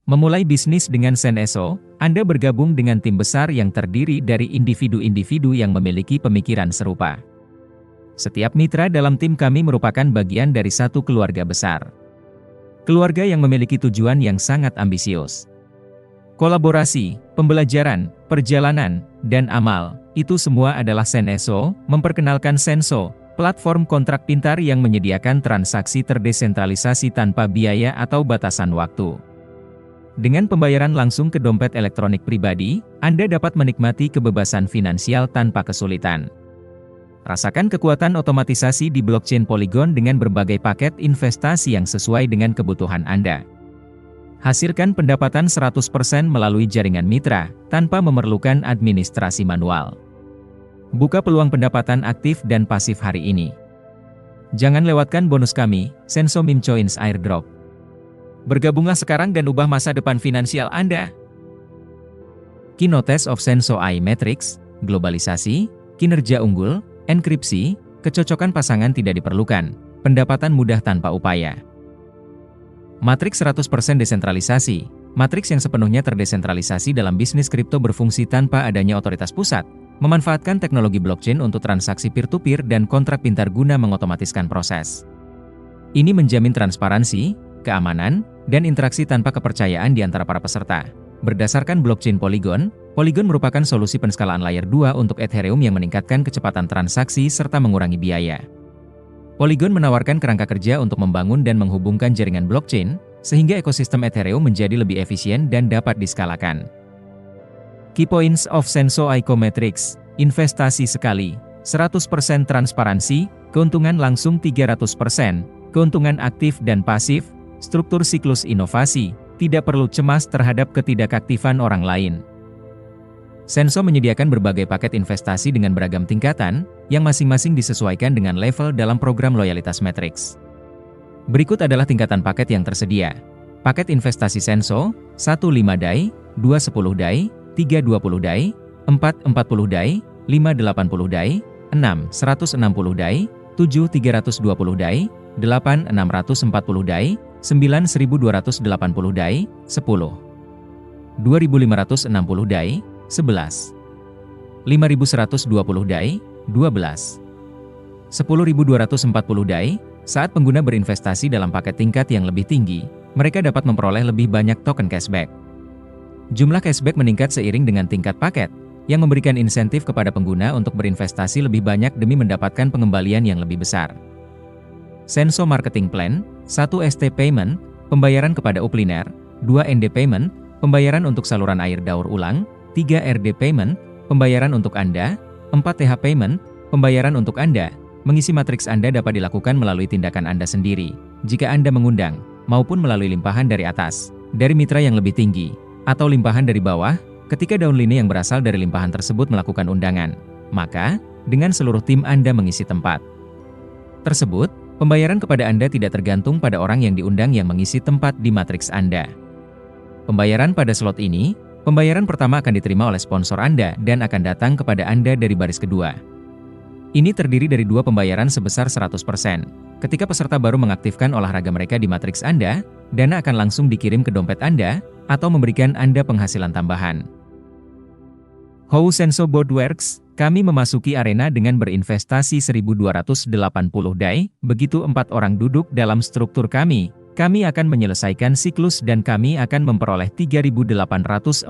Memulai bisnis dengan Seneso, Anda bergabung dengan tim besar yang terdiri dari individu-individu yang memiliki pemikiran serupa. Setiap mitra dalam tim kami merupakan bagian dari satu keluarga besar. Keluarga yang memiliki tujuan yang sangat ambisius. Kolaborasi, pembelajaran, perjalanan, dan amal, itu semua adalah Seneso, memperkenalkan Senso, platform kontrak pintar yang menyediakan transaksi terdesentralisasi tanpa biaya atau batasan waktu. Dengan pembayaran langsung ke dompet elektronik pribadi, Anda dapat menikmati kebebasan finansial tanpa kesulitan. Rasakan kekuatan otomatisasi di blockchain Polygon dengan berbagai paket investasi yang sesuai dengan kebutuhan Anda. Hasilkan pendapatan 100% melalui jaringan mitra, tanpa memerlukan administrasi manual. Buka peluang pendapatan aktif dan pasif hari ini. Jangan lewatkan bonus kami, Senso Meme Coins Airdrop. Bergabunglah sekarang dan ubah masa depan finansial Anda. Keynotes of Senso AI Matrix, globalisasi, kinerja unggul, enkripsi, kecocokan pasangan tidak diperlukan, pendapatan mudah tanpa upaya. Matrix 100% desentralisasi, matriks yang sepenuhnya terdesentralisasi dalam bisnis kripto berfungsi tanpa adanya otoritas pusat, memanfaatkan teknologi blockchain untuk transaksi peer-to-peer dan kontrak pintar guna mengotomatiskan proses. Ini menjamin transparansi, keamanan, dan interaksi tanpa kepercayaan di antara para peserta. Berdasarkan blockchain Polygon, Polygon merupakan solusi penskalaan layer 2 untuk Ethereum yang meningkatkan kecepatan transaksi serta mengurangi biaya. Polygon menawarkan kerangka kerja untuk membangun dan menghubungkan jaringan blockchain, sehingga ekosistem Ethereum menjadi lebih efisien dan dapat diskalakan. Key Points of Senso ICO Matrix, investasi sekali, 100% transparansi, keuntungan langsung 300%, keuntungan aktif dan pasif, struktur siklus inovasi, tidak perlu cemas terhadap ketidakaktifan orang lain. Senso menyediakan berbagai paket investasi dengan beragam tingkatan, yang masing-masing disesuaikan dengan level dalam program loyalitas Matrix. Berikut adalah tingkatan paket yang tersedia. Paket investasi Senso, 1 5 DAI, 2 10 DAI, 3 20 DAI, 4 40 DAI, 5 80 DAI, 6 160 DAI, 7 320 DAI, 8 640 DAI, 9 1280 DAI, 10 2560 DAI, 11 5120 DAI, 12 10240 DAI. Saat pengguna berinvestasi dalam paket tingkat yang lebih tinggi, mereka dapat memperoleh lebih banyak token cashback. Jumlah cashback meningkat seiring dengan tingkat paket, yang memberikan insentif kepada pengguna untuk berinvestasi lebih banyak demi mendapatkan pengembalian yang lebih besar. Senso Marketing Plan, 1 ST Payment, pembayaran kepada upliner, 2 ND Payment, pembayaran untuk saluran air daur ulang, 3 RD Payment, pembayaran untuk Anda, 4 TH Payment, pembayaran untuk Anda. Mengisi matriks Anda dapat dilakukan melalui tindakan Anda sendiri, jika Anda mengundang, maupun melalui limpahan dari atas, dari mitra yang lebih tinggi, atau limpahan dari bawah, ketika downline yang berasal dari limpahan tersebut melakukan undangan, maka, dengan seluruh tim Anda mengisi tempat tersebut, pembayaran kepada Anda tidak tergantung pada orang yang diundang yang mengisi tempat di matriks Anda. Pembayaran pada slot ini, pembayaran pertama akan diterima oleh sponsor Anda dan akan datang kepada Anda dari baris kedua. Ini terdiri dari 2 pembayaran sebesar 100%. Ketika peserta baru mengaktifkan olahraga mereka di matriks Anda, dana akan langsung dikirim ke dompet Anda, atau memberikan Anda penghasilan tambahan. How Senso Board Works, kami memasuki arena dengan berinvestasi 1280 DAI, begitu 4 orang duduk dalam struktur kami akan menyelesaikan siklus dan kami akan memperoleh 3.840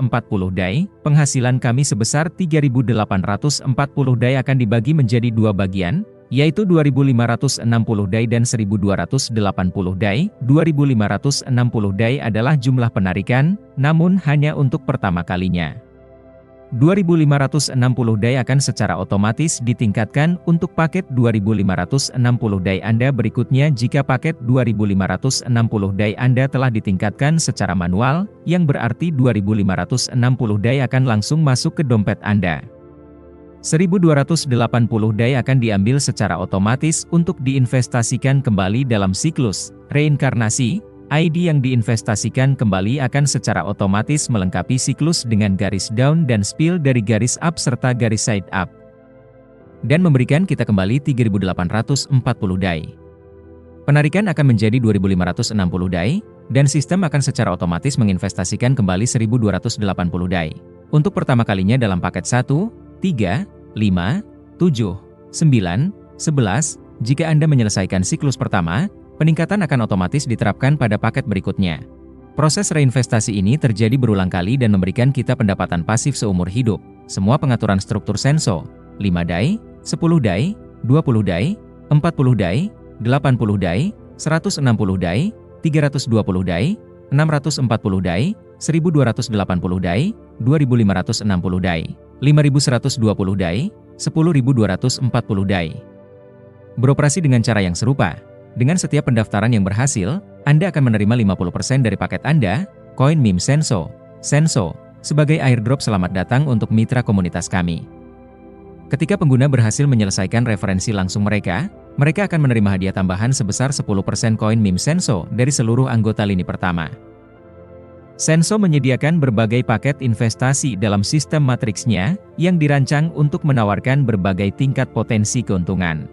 DAI, penghasilan kami sebesar 3.840 DAI akan dibagi menjadi 2 bagian, yaitu 2.560 DAI dan 1.280 DAI. 2.560 DAI adalah jumlah penarikan, namun hanya untuk pertama kalinya. 2.560 DAI akan secara otomatis ditingkatkan untuk paket 2.560 DAI Anda berikutnya jika paket 2.560 DAI Anda telah ditingkatkan secara manual, yang berarti 2.560 DAI akan langsung masuk ke dompet Anda. 1.280 DAI akan diambil secara otomatis untuk diinvestasikan kembali dalam siklus reinkarnasi. ID yang diinvestasikan kembali akan secara otomatis melengkapi siklus dengan garis down dan spill dari garis up serta garis side up. Dan memberikan kita kembali 3.840 DAI. Penarikan akan menjadi 2.560 DAI, dan sistem akan secara otomatis menginvestasikan kembali 1.280 DAI. Untuk pertama kalinya dalam paket 1, 3, 5, 7, 9, 11, jika Anda menyelesaikan siklus pertama, peningkatan akan otomatis diterapkan pada paket berikutnya. Proses reinvestasi ini terjadi berulang kali dan memberikan kita pendapatan pasif seumur hidup. Semua pengaturan struktur Senso, 5 DAI, 10 DAI, 20 DAI, 40 DAI, 80 DAI, 160 DAI, 320 DAI, 640 DAI, 1280 DAI, 2560 DAI, 5120 DAI, 10.240 DAI. Beroperasi dengan cara yang serupa. Dengan setiap pendaftaran yang berhasil, Anda akan menerima 50% dari paket Anda, koin meme Senso, sebagai airdrop selamat datang untuk mitra komunitas kami. Ketika pengguna berhasil menyelesaikan referensi langsung mereka akan menerima hadiah tambahan sebesar 10% koin meme Senso dari seluruh anggota lini pertama. Senso menyediakan berbagai paket investasi dalam sistem matriksnya yang dirancang untuk menawarkan berbagai tingkat potensi keuntungan.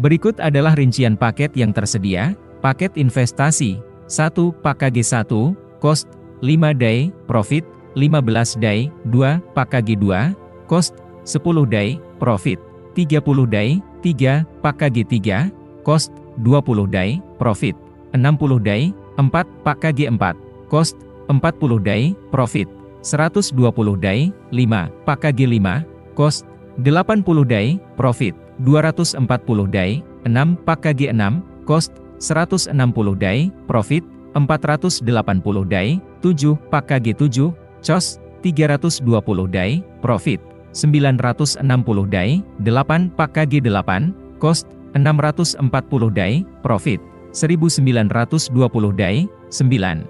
Berikut adalah rincian paket yang tersedia. Paket investasi 1. PKG 1, cost 5 DAI, profit 15 DAI. 2. PKG 2, cost 10 DAI, profit 30 DAI. 3. PKG 3, cost 20 DAI, profit 60 DAI. 4. PKG 4, cost 40 DAI, profit 120 DAI. 5. PKG 5, cost 80 DAI, profit 240 DAI. 6. PKG 6, cost 160 DAI, profit 480 DAI. 7. PKG 7, cost 320 DAI, profit 960 DAI. 8. PKG 8, cost 640 DAI, profit 1920 DAI. 9.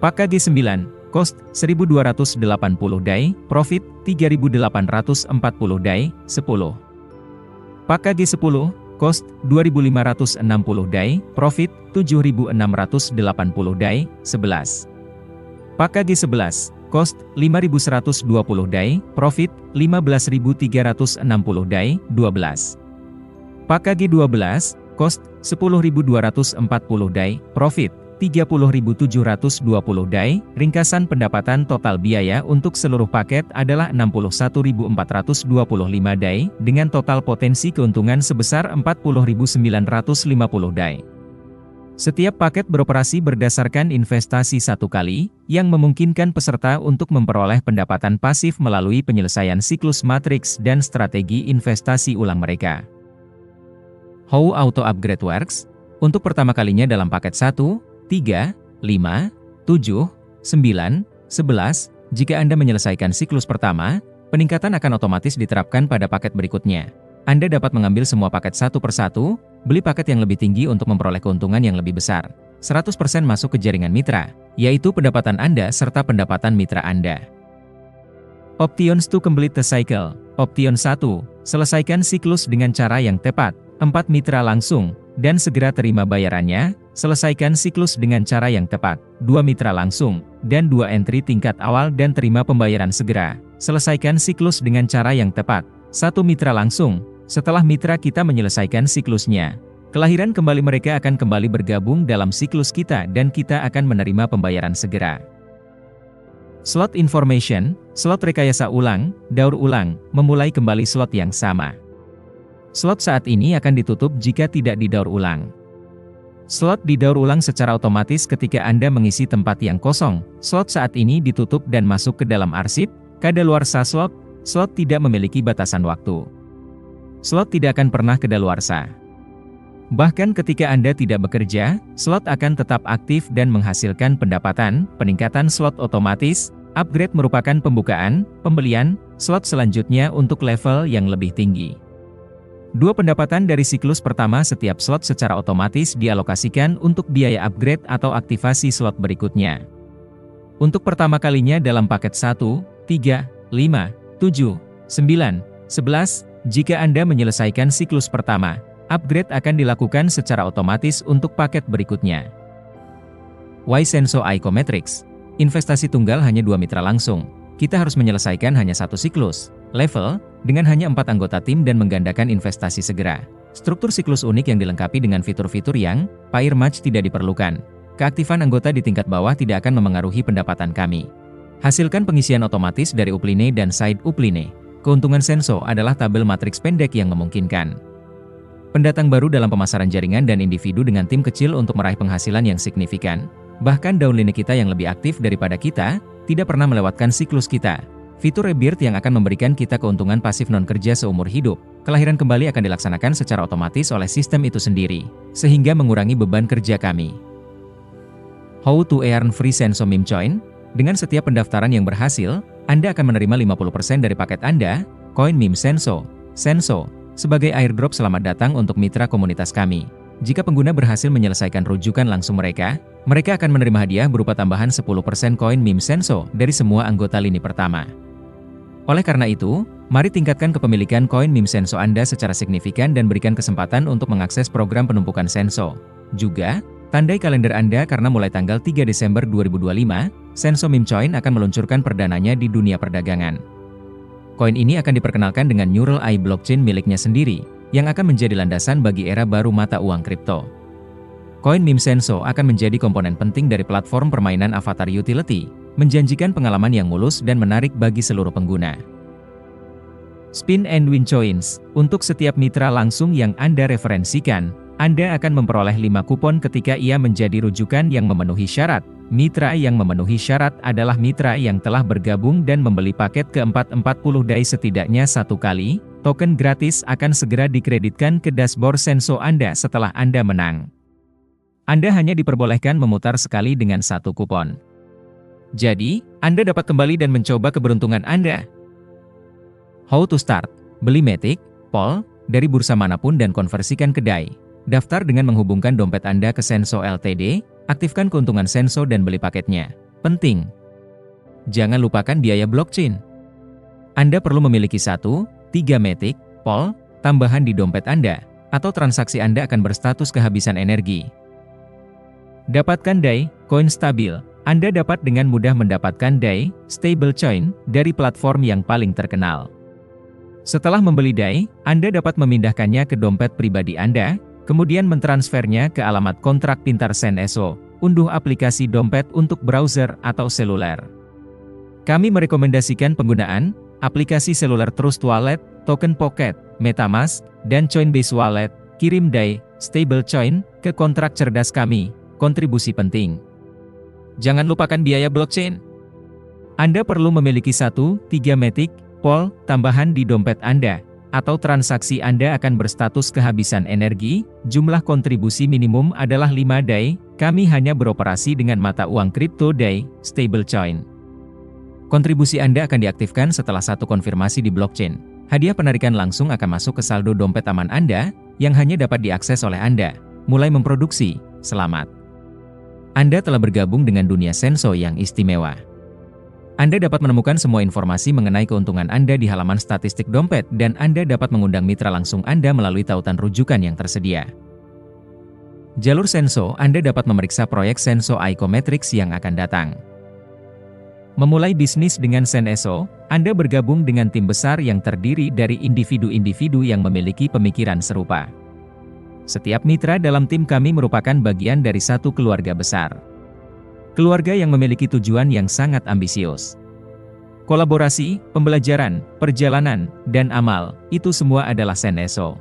PKG 9, cost 1280 DAI, profit 3840 DAI. 10. PKG 10, cost 2560 DAI, profit 7680 DAI. 11. PKG 11, cost 5120 DAI, profit 15360 DAI. 12. PKG 12, cost 10240 DAI, profit 30.720 DAI. Ringkasan pendapatan total biaya untuk seluruh paket adalah 61.425 DAI dengan total potensi keuntungan sebesar 40.950 DAI. Setiap paket beroperasi berdasarkan investasi satu kali, yang memungkinkan peserta untuk memperoleh pendapatan pasif melalui penyelesaian siklus matriks dan strategi investasi ulang mereka. How Auto Upgrade Works? Untuk pertama kalinya dalam paket 1, 3, 5, 7, 9, 11, jika Anda menyelesaikan siklus pertama, peningkatan akan otomatis diterapkan pada paket berikutnya. Anda dapat mengambil semua paket satu persatu, beli paket yang lebih tinggi untuk memperoleh keuntungan yang lebih besar. 100% masuk ke jaringan mitra, yaitu pendapatan Anda serta pendapatan mitra Anda. Options to complete the cycle. Option 1, selesaikan siklus dengan cara yang tepat. 4 mitra langsung, dan segera terima bayarannya. Selesaikan siklus dengan cara yang tepat. 2 mitra langsung, dan 2 entry tingkat awal dan terima pembayaran segera. Selesaikan siklus dengan cara yang tepat. 1 mitra langsung, setelah mitra kita menyelesaikan siklusnya. Kelahiran kembali mereka akan kembali bergabung dalam siklus kita dan kita akan menerima pembayaran segera. Slot information, slot rekayasa ulang, daur ulang, memulai kembali slot yang sama. Slot saat ini akan ditutup jika tidak didaur ulang. Slot didaur ulang secara otomatis ketika Anda mengisi tempat yang kosong. Slot saat ini ditutup dan masuk ke dalam arsip. Kadaluarsa slot, slot tidak memiliki batasan waktu. Slot tidak akan pernah kadaluarsa. Bahkan ketika Anda tidak bekerja, slot akan tetap aktif dan menghasilkan pendapatan. Peningkatan slot otomatis, upgrade merupakan pembukaan, pembelian, slot selanjutnya untuk level yang lebih tinggi. 2 pendapatan dari siklus pertama setiap slot secara otomatis dialokasikan untuk biaya upgrade atau aktivasi slot berikutnya. Untuk pertama kalinya dalam paket 1, 3, 5, 7, 9, 11, jika Anda menyelesaikan siklus pertama, upgrade akan dilakukan secara otomatis untuk paket berikutnya. Why Senso Icometrics? Investasi tunggal hanya 2 mitra langsung. Kita harus menyelesaikan hanya 1 siklus level, dengan hanya 4 anggota tim dan menggandakan investasi segera. Struktur siklus unik yang dilengkapi dengan fitur-fitur yang, Pair Match tidak diperlukan. keaktifan anggota di tingkat bawah tidak akan memengaruhi pendapatan kami. Hasilkan pengisian otomatis dari upline dan side upline. Keuntungan Senso adalah tabel matriks pendek yang memungkinkan pendatang baru dalam pemasaran jaringan dan individu dengan tim kecil untuk meraih penghasilan yang signifikan. Bahkan downline kita yang lebih aktif daripada kita, tidak pernah melewatkan siklus kita. Fitur Rebirth yang akan memberikan kita keuntungan pasif non-kerja seumur hidup. Kelahiran kembali akan dilaksanakan secara otomatis oleh sistem itu sendiri, sehingga mengurangi beban kerja kami. How to earn free Senso Meme Coin? Dengan setiap pendaftaran yang berhasil, Anda akan menerima 50% dari paket Anda, koin meme Senso, sebagai airdrop selamat datang untuk mitra komunitas kami. Jika pengguna berhasil menyelesaikan rujukan langsung mereka akan menerima hadiah berupa tambahan 10% koin meme Senso dari semua anggota lini pertama. Oleh karena itu, mari tingkatkan kepemilikan koin meme Senso Anda secara signifikan dan berikan kesempatan untuk mengakses program penumpukan Senso. Juga, tandai kalender Anda karena mulai tanggal 3 Desember 2025, Senso Meme Coin akan meluncurkan perdananya di dunia perdagangan. Koin ini akan diperkenalkan dengan Neural AI blockchain miliknya sendiri, yang akan menjadi landasan bagi era baru mata uang kripto. Koin meme Senso akan menjadi komponen penting dari platform permainan avatar utility, menjanjikan pengalaman yang mulus dan menarik bagi seluruh pengguna. Spin and Win Coins, untuk setiap mitra langsung yang Anda referensikan, Anda akan memperoleh 5 kupon ketika ia menjadi rujukan yang memenuhi syarat. Mitra yang memenuhi syarat adalah mitra yang telah bergabung dan membeli paket keempat 40 DAI setidaknya satu kali. Token gratis akan segera dikreditkan ke dashboard Senso Anda setelah Anda menang. Anda hanya diperbolehkan memutar sekali dengan satu kupon. Jadi, Anda dapat kembali dan mencoba keberuntungan Anda. How to start? Beli Matic, POL, dari bursa manapun dan konversikan ke DAI. Daftar dengan menghubungkan dompet Anda ke Senso Ltd, aktifkan keuntungan Senso dan beli paketnya. Penting! Jangan lupakan biaya blockchain. Anda perlu memiliki 1-3 Matic, POL, tambahan di dompet Anda, atau transaksi Anda akan berstatus kehabisan energi. Dapatkan DAI, koin stabil. Anda dapat dengan mudah mendapatkan DAI, stablecoin, dari platform yang paling terkenal. Setelah membeli DAI, Anda dapat memindahkannya ke dompet pribadi Anda, kemudian mentransfernya ke alamat kontrak pintar Senso. Unduh aplikasi dompet untuk browser atau seluler. Kami merekomendasikan penggunaan aplikasi seluler Trust Wallet, Token Pocket, MetaMask, dan Coinbase Wallet. Kirim DAI, stablecoin, ke kontrak cerdas kami. Kontribusi penting. Jangan lupakan biaya blockchain. Anda perlu memiliki 1-3 Matic, POL, tambahan di dompet Anda, atau transaksi Anda akan berstatus kehabisan energi. Jumlah kontribusi minimum adalah 5 DAI. Kami hanya beroperasi dengan mata uang kripto DAI, stablecoin. Kontribusi Anda akan diaktifkan setelah satu konfirmasi di blockchain. Hadiah penarikan langsung akan masuk ke saldo dompet aman Anda, yang hanya dapat diakses oleh Anda. Mulai memproduksi, selamat. Anda telah bergabung dengan dunia Senso yang istimewa. Anda dapat menemukan semua informasi mengenai keuntungan Anda di halaman statistik dompet dan Anda dapat mengundang mitra langsung Anda melalui tautan rujukan yang tersedia. Jalur Senso, Anda dapat memeriksa proyek Senso Icometrics yang akan datang. Memulai bisnis dengan Senso, Anda bergabung dengan tim besar yang terdiri dari individu-individu yang memiliki pemikiran serupa. Setiap mitra dalam tim kami merupakan bagian dari satu keluarga besar. Keluarga yang memiliki tujuan yang sangat ambisius. Kolaborasi, pembelajaran, perjalanan, dan amal, itu semua adalah Senso.